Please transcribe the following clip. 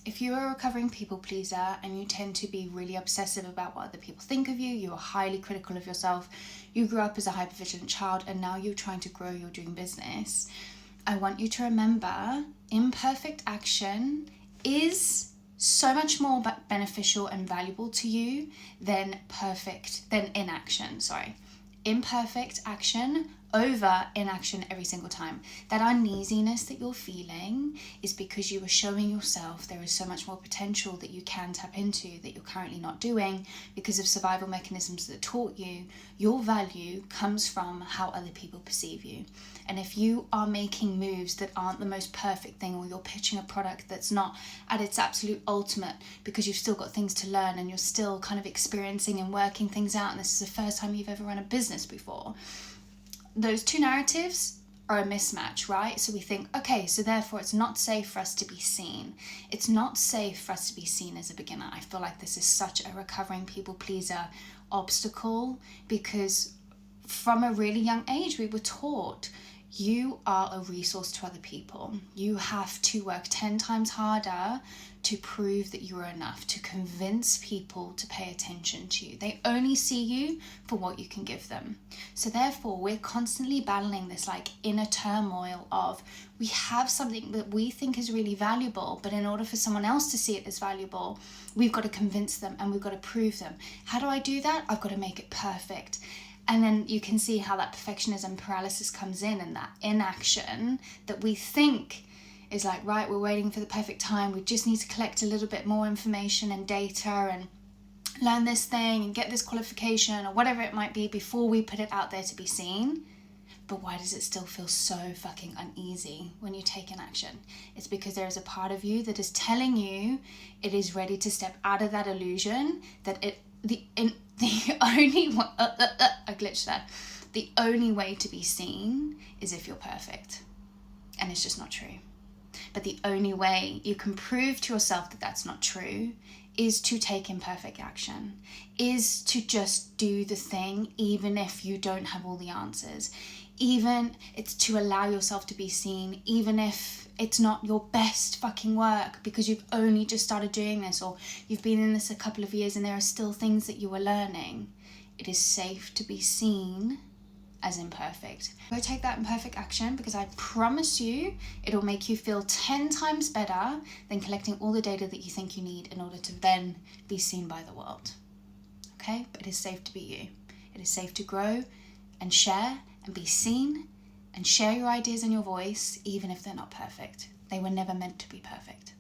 if you're a recovering people pleaser and you tend to be really obsessive about what other people think of you, you are highly critical of yourself, you grew up as a hypervigilant child and now you're trying to grow your dream business, I want you to remember imperfect action is so much more beneficial and valuable to you than inaction. Imperfect action over inaction every single time. That uneasiness that you're feeling is because you are showing yourself there is so much more potential that you can tap into that you're currently not doing because of survival mechanisms that taught you your value comes from how other people perceive you. And if you are making moves that aren't the most perfect thing, or you're pitching a product that's not at its absolute ultimate because you've still got things to learn and you're still kind of experiencing and working things out, and this is the first time you've ever run a business before, those two narratives are a mismatch, right? So we think, okay, so therefore it's not safe for us to be seen. It's not safe for us to be seen as a beginner. I feel like this is such a recovering people pleaser obstacle because from a really young age we were taught you are a resource to other people. You have to work 10 times harder to prove that you are enough, to convince people to pay attention to you. They only see you for what you can give them. So therefore, we're constantly battling this like inner turmoil of we have something that we think is really valuable, but in order for someone else to see it as valuable, we've got to convince them and we've got to prove them. How do I do that? I've got to make it perfect. And then you can see how that perfectionism paralysis comes in, and that inaction that we think is like, right, we're waiting for the perfect time. We just need to collect a little bit more information and data and learn this thing and get this qualification or whatever it might be before we put it out there to be seen. But why does it still feel so fucking uneasy when you take an action? It's because there is a part of you that is telling you it is ready to step out of that illusion, that the only one, I glitched there. The only way to be seen is if you're perfect. And it's just not true. But the only way you can prove to yourself that that's not true is to take imperfect action, is to just do the thing even if you don't have all the answers. Even it's to allow yourself to be seen, even if it's not your best fucking work because you've only just started doing this, or you've been in this a couple of years and there are still things that you are learning. It is safe to be seen as imperfect. Go take that imperfect action, because I promise you it'll make you feel 10 times better than collecting all the data that you think you need in order to then be seen by the world. Okay? But it is safe to be you. It is safe to grow and share and be seen and share your ideas and your voice, even if they're not perfect. They were never meant to be perfect.